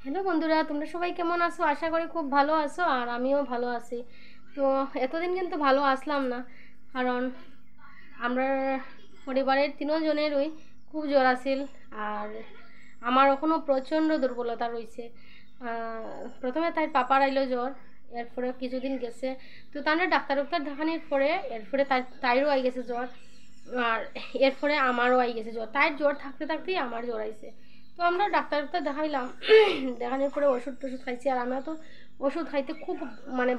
Hello বন্ধুরা, তোমরা সবাই কেমন আছো? আশা করি খুব ভালো আছো, আর আমিও ভালো আছি। তো এতদিন কিন্তু ভালো আসলাম না, কারণ আমরা পরিবারের তিনজনেরই খুব জ্বর আছিল। আর আমার এখনও প্রচণ্ড দুর্বলতা রয়েছে। প্রথমে তাই পাপার আইলো জ্বর, এরপরে কিছুদিন গেছে, তো তাহলে ডাক্তার দেখানোর পরে এরপরে তাইরও আই গেছে জ্বর। আর এরপরে আমারও আই গেছে জ্বর। তাই জ্বর থাকতে থাকতেই আমার জ্বর আইছে। তো আমরা ডাক্তার দেখাইলাম, দেখানোর পরে ওষুধ টষুধ খাইছি। আর আমরা তো ওষুধ খাইতে খুব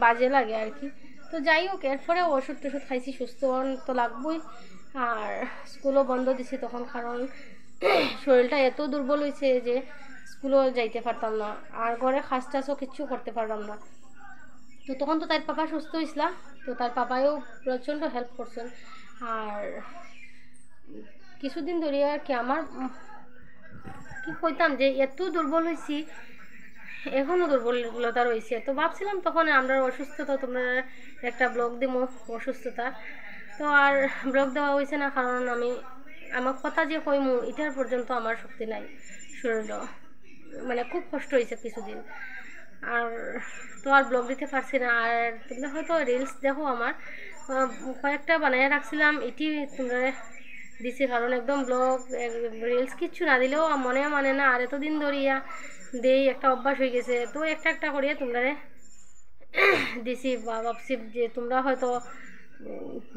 বাজে লাগে আর কি। তো যাই হোক, এরপরে ওষুধ টষুধ খাইছি, সুস্থ তো লাগবই। আর স্কুলও বন্ধ দিছি তখন, কারণ শরীরটা এত দুর্বল হয়েছে যে স্কুলও যাইতে পারতাম না, আর ঘরে খাস টাসও কিচ্ছু করতে পারলাম না। তো তখন তো তার পাপা সুস্থ হয়েছিল, তো তার পাপায়ও প্রচণ্ড হেল্প করছেন। আর কিছুদিন ধরে আর কি আমার কি কইতাম যে এত দুর্বল হয়েছি, এখনও দুর্বলতা রয়েছে। তো ভাবছিলাম তখন আমরা অসুস্থতা, তোমরা একটা ব্লগ দিব অসুস্থতা। তো আর ব্লগ দেওয়া হয়েছে না, কারণ আমার কথা যে কইমু এটার পর্যন্ত আমার শক্তি নাই শরীরও। খুব কষ্ট হয়েছে কিছুদিন। আর তো আর ব্লগ দিতে পারছি না। আর তোমরা হয়তো রিলস দেখো আমার, কয়েকটা বানিয়ে রাখছিলাম, এটি তোমরা দিছি, কারণ একদম ব্লগ রিলস কিচ্ছু না দিলেও মনে মানে না। আর এতদিন ধরিয়া দেই, একটা অভ্যাস হয়ে গেছে, তো একটা একটা করিয়া তোমরা দিছি। বা ভাবছি যে তোমরা হয়তো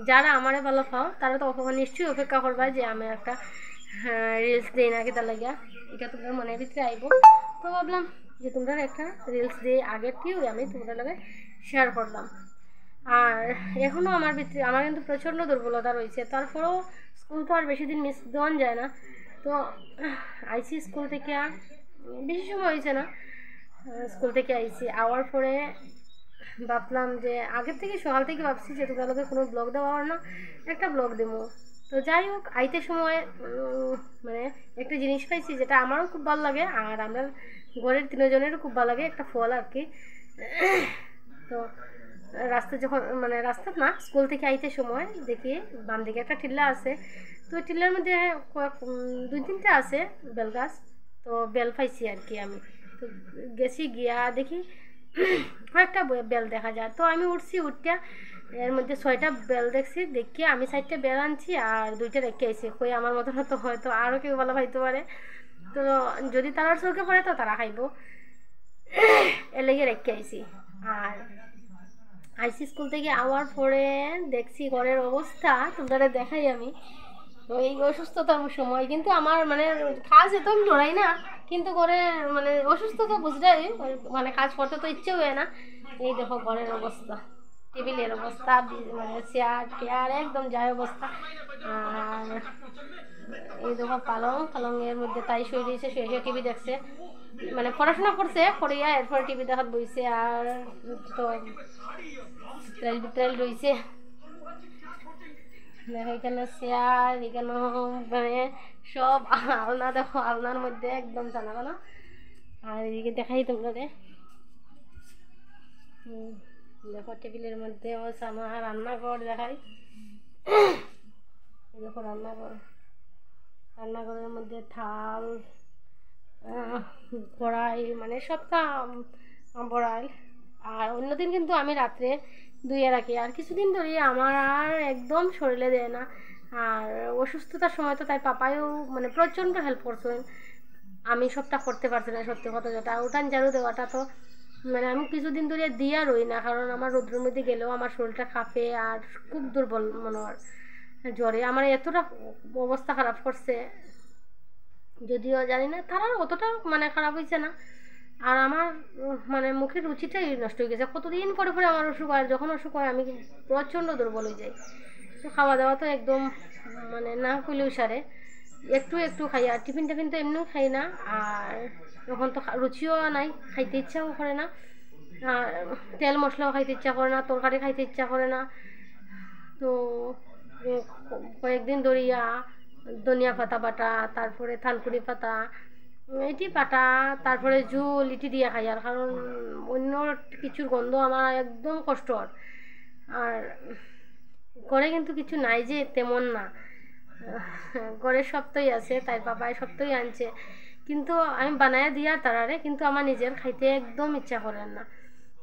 যারা আমারে ভালো পাও তারা তো নিশ্চয়ই অপেক্ষা করবা যে আমি একটা রিলস দিই না কি, তার লাগিয়া এটা তোমরা মনের ভিতরে আইব। তো ভাবলাম যে তোমরা একটা রিলস দিয়ে আগেরটিও আমি তোমরা লগে শেয়ার করলাম। আর এখনও আমার ভিতরে আমার কিন্তু প্রচণ্ড দুর্বলতা রয়েছে। তারপরেও স্কুল তো আর বেশি দিন মিস দেওয়া যায় না। তো আইসি স্কুল থেকে, বেশি সময় হয়েছে না, স্কুল থেকে আইসি আওয়ার পরে ভাবলাম যে আগের থেকে সকাল থেকে ভাবছি যে তোমরা কোনো ব্লগ দেওয়া হয় না, একটা ব্লগ দেবো। তো যাই হোক, আইতে সময় একটা জিনিস পাইছি যেটা আমারও খুব ভালো লাগে, আর আমরা ঘরের তিনজনেরও খুব ভালো লাগে, একটা ফল আর কি। তো রাস্তা যখন রাস্তা না, স্কুল থেকে আইতে সময় দেখি বাম দিকে একটা টিল্লা আছে। তো টিল্লার মধ্যে দুই তিনটা আছে বেল গাছ। তো বেল পাইছি আর কি আমি। তো গেছি, গিয়া দেখি কয়েকটা বেল দেখা যায়। তো আমি উঠছি, উঠটা এর মধ্যে 6টা বেল দেখছি। দেখিয়ে আমি 4টা বেল আনছি আর 2টা রেখে আইছি। কই আমার মতো তো হয়তো আরও কেউ ভালো খাইতে পারে, তো যদি তারার চোখে পড়ে তো তারা খাইব, এর লেগে রেখে আইছি। আর আইসি স্কুল থেকে আওয়ার পরে দেখছি ঘরের অবস্থা, তোমরা দেখাই আমি। তো এই অসুস্থতার সময় কিন্তু আমার কাজ এত আমি ডরাই না, কিন্তু ঘরে অসুস্থতা বুঝলেই কাজ করতে তো ইচ্ছে হয় না। এই দেখো ঘরের অবস্থা, টেবিলের অবস্থা, চেয়ার টেয়ার একদম যায় অবস্থা। আর এই দেখো পালংয়ের মধ্যে তাই শুয়ে দিয়েছে, শুয়ে টিভি দেখছে, পড়াশোনা করছে, পড়িয়া এরপরে টিভি দেখাত বইছে। আর তো বিত্রাইল বিত্রাইল রয়েছে, দেখো এখানে চেয়ার, এখানে সব আলনা, দেখো আলনার মধ্যে একদম জানা। আর এদিকে দেখাই তোমরা দেখো টেবিলের মধ্যে আমার রান্নাঘর দেখাই। দেখো রান্নাঘরের মধ্যে থাল, কড়াই, সবটা বড়াই। আর অন্যদিন কিন্তু আমি রাত্রে ধুয়ে রাখি। আর কিছুদিন ধরে আমার আর একদম শরীরে দেয় না। আর অসুস্থতার সময় তো তাই পাপায়ও প্রচণ্ড হেল্প করছেন। আমি সবটা করতে পারছি না, সত্যি কথা যেটা উঠান ঝাড়ু দেওয়াটা তো আমি কিছুদিন ধরে দিয়া রই না, কারণ আমার রোদ্রের মধ্যে গেলেও আমার শরীরটা কাঁপে আর খুব দুর্বল মনে হয়। জ্বরে আমার এতটা অবস্থা খারাপ করছে, যদিও জানি না তারা অতটা খারাপ হয়েছে না। আর আমার মুখের রুচিটাই নষ্ট হয়ে গেছে। কতদিন পরে পরে আমার অসুখ হয়, যখন অসুখ হয় আমি প্রচণ্ড দুর্বল হয়ে যাই। তো খাওয়া দাওয়া তো একদম না করলেও সারে, একটু একটু খাই। আর টিফিন টিফিন তো এমনিও খাই না। আর তখন তো রুচিও নাই, খাইতে ইচ্ছাও করে না। আর তেল মশলাও খাইতে ইচ্ছা করে না, তরকারি খাইতে ইচ্ছা করে না। তো কয়েকদিন ধরিয়া ধনিয়া পাতা বাটা, তারপরে থানকুনি পাতা এটি বাটা, তারপরে ঝোল এটি দিয়ে খাই। আর কারণ অন্য কিছুর গন্ধ আমার একদম কষ্ট হয়। আর ঘরে কিন্তু কিছু নাই যে তেমন না, ঘরে সবটাই আছে, তাই বাবাই সবটাই আনছে, কিন্তু আমি বানায় দিয়া তারারে, কিন্তু আমার নিজের খাইতে একদম ইচ্ছা করেন না।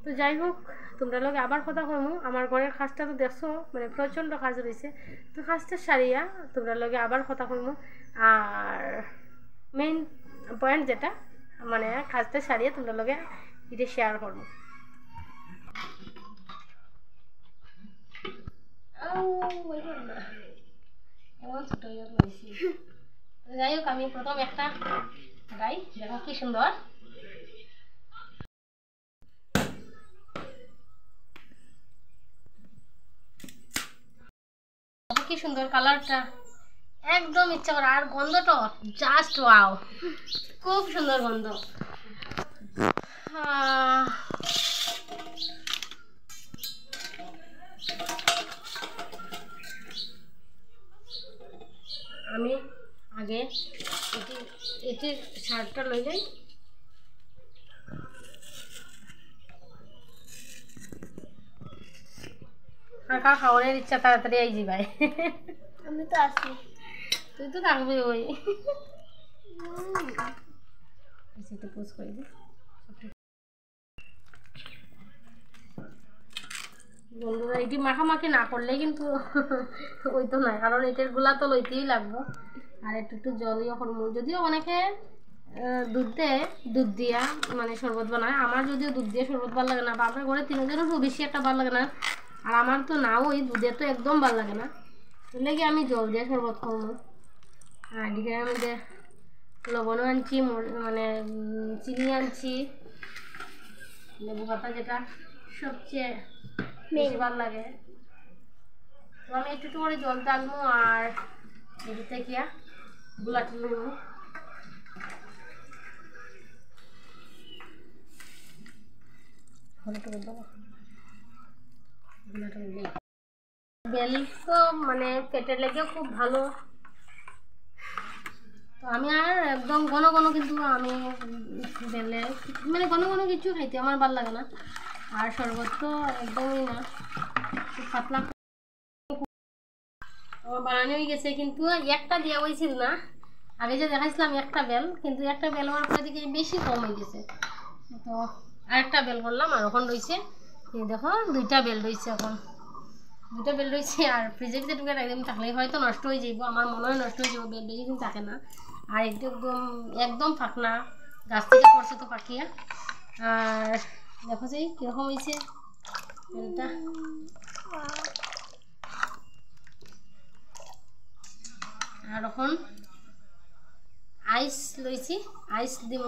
তো যাই হোক, তোমরা লগে আবার কথা কমু। আমার ঘরের কাজটা তো দেখছো, মানে প্রচণ্ড কাজ রয়েছে। তো কাজটা সারিয়া তোমরা লগে আবার কথা কমু। আর মেইন পয়েন্ট যেটা, মানে কাজটা সারিয়ে তোমরা লগে এটা শেয়ার করবো। যাই হোক, আমি প্রথম একটা গাই, দেখো কি সুন্দর। কি সুন্দর কালারটা, একদম ইচ্ছা করে। আর গন্ধটা জাস্ট ওয়াও, খুব সুন্দর গন্ধ। আমি আগে এটির শার্টটা লই যাই। কাকা খাওয়ানোর ইচ্ছা তাড়াতাড়ি আই যাই। আমি তো আসি, তুই তো থাকবি। ওই পোস্ট করে দিই বন্ধুরা। এটি মাখামাখি না করলে কিন্তু ওই তো নয়, কারণ এটার গুলা তো লইতেই লাগবো। আর একটু একটু জলইও করবো। যদিও অনেকে দুধ দিয়া মানে শরবত বানায়, আমার যদিও দুধ দিয়ে শরবত ভালো লাগে না। বাপের ঘরে তিনজনের খুব বেশি একটা ভালো লাগে না, আর আমার তো না, ওই দুধে তো একদম ভালো লাগে না। লেগে আমি জল দিয়ে শরবত খাবো। আর এদিকে আমি যে লবণও আনছি, মানে চিনি আনছি, লেবু পাতা যেটা সবচেয়ে বেশি ভালো লাগে। তো আমি একটু করে জল টানবো আর এদিকে গিয়া গুলাটা নেবো। বেল তো মানে পেটের লেগে খুব ভালো। তো আমি আর একদম ঘন ঘন কিন্তু আমি বেলে মানে ঘন ঘন কিছু খাইতে আমার ভালো লাগে না। আর শরবত তো একদমই না, খুব পাতলা। আমার বানানো হয়ে গেছে, কিন্তু একটা দেওয়া হয়েছিল না। আগে যে দেখাইছিলাম একটা বেল, কিন্তু একটা বেল হওয়ার পরে দিকে বেশি কম হয়ে গেছে। তো আরেকটা বেল করলাম, আর এখন রয়েছে দেখো দুইটা বেল রয়েছে। এখন দুটো বেল রয়েছে, আর ফ্রিজের ভিতরে ঢুকে একদম থাকলে হয়তো নষ্ট হয়ে যাইব। আমার মনে হয় নষ্ট হয়ে যাবো, বেল বেশি দিন থাকে না। আর একদম একদম ফাঁকনা, গাছ থেকে পড়ছে তো পাকিয়া। আর দেখো যে কীরকম হয়েছে বেলটা। আর এখন আইস লইছি, আইস দিব।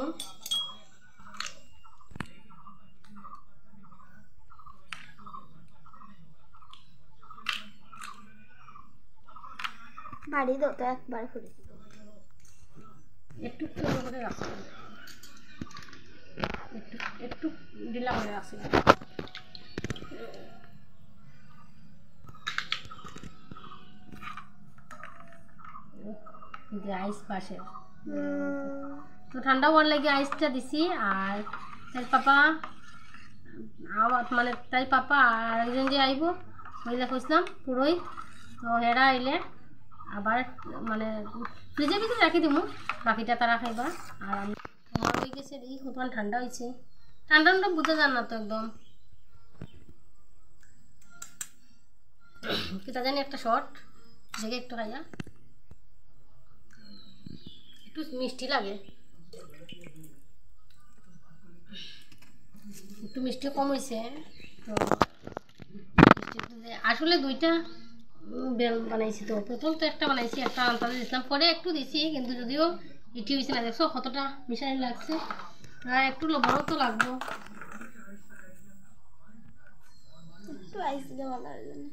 বাড়ি দাও তো একবার করে, একটু করে রাখছি, একটু ঢিলা করে রাখছি। আইস পাশে তো ঠান্ডা হওয়ার লাগে আইসটা দিছি। আর তাই পাপা মানে তাই পাপা আর একজন যে আইব ওই যে কইছিলাম পুরোই, তো হেরা আইলে আবার মানে ফ্রিজের ভিতরে রাখি দিব, বাকিটা তারা খাইবা। আর আমি আমার হয়ে গেছে, দেখি কতক্ষণ ঠান্ডা হয়েছে। ঠান্ডা ঠান্ডা বুঝা যান না তো একদম, কিতা জানি একটা শর্ট দেখে একটু খাইয়া, একটু মিষ্টি লাগে, একটু মিষ্টি কম হয়েছে। তো আসলে দুইটা বেল বানাইছি। তো প্রথম তো একটা বানাইছি, একটা আনতাজে দিয়েছিলাম, পরে একটু দিছি, কিন্তু যদিও এটি হয়েছে না। দেখছো কতটা মিশাই লাগছে। আর একটু লবণও তো লাগবো, একটু আইস দিলে ভালো লাগে না।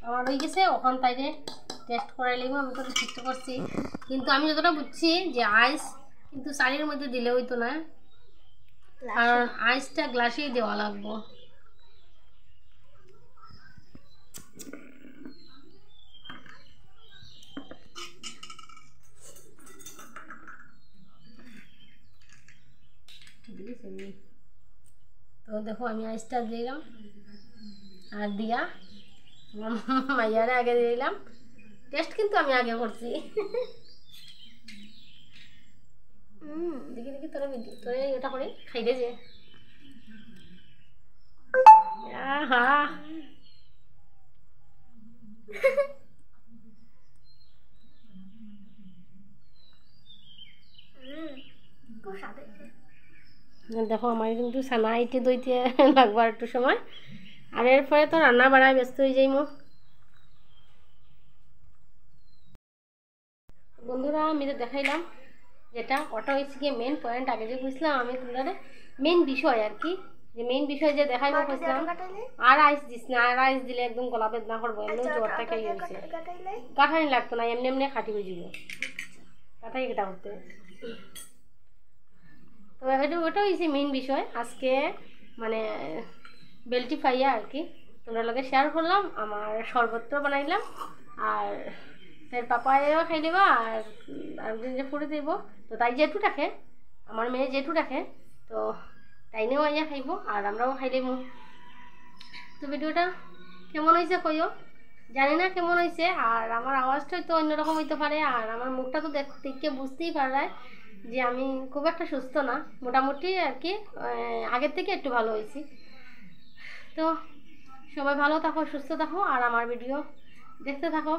আমার হয়ে গেছে, ওখান তাইরে টেস্ট করাই লাগবে। আমি তো টেস্ট করছি, কিন্তু আমি যতটা বুঝছি যে আইস কিন্তু চালের মধ্যে দিলে হইতো না, কারণ আইসটা গ্লাসেই দেওয়া লাগবো। তো দেখো আমি আইসটা দিলাম আর দিয়া মাইয়ারে আগে দিলাম। টেস্ট কিন্তু আমি আগে করছি। দেখি দেখি তোরা তোরা এটা করে খাইলে যে আহা দেখো আমার কিন্তু ছানা আইতে দইতে লাগবো আর একটু সময়। আর এরপরে তো রান্না বাড়ায় ব্যস্ত হয়ে যাই মো। বন্ধুরা আমি তো দেখাইলাম যেটা ওটা হয়েছে গিয়ে মেন পয়েন্ট। আগে যে বুঝলাম আমি তোমরা মেন বিষয় আর কি, যে মেন বিষয় যে দেখাইবো বুঝলাম। আর আইস দিস না, আর আইস দিলে একদম গলা বেদনা করবো, এমনি জ্বরটা খেয়ে গেছে। কাঠানি লাগতো না, এমনি এমনি খাটি হয়ে যাবো, কাঠাই কেটা করতে। তো ওটা হয়েছে মেন বিষয় আজকে, মানে বেলটি ফাইয়া আর কি তোমরা লগে শেয়ার করলাম। আমার শরবতটা বানাইলাম আর তার পাপাইও খাই দেবা আর একদিন যে ফুটে দিব। তো তাই যেটু রাখে, আমার মেয়ে যেটু রাখে, তো তাইনেও আইয়া খাইব আর আমরাও খাই দেবো। তো ভিডিওটা কেমন হয়েছে কইও, জানি না কেমন হয়েছে। আর আমার আওয়াজটা হয়তো অন্যরকম হইতে পারে, আর আমার মুখটা তো দেখতে বুঝতেই পারায় যে আমি খুব একটা সুস্থ না, মোটামুটি আর কি আগের থেকে একটু ভালো হয়েছি। তো সবাই ভালো থাকো, সুস্থ থাকো আর আমার ভিডিও দেখতে থাকো।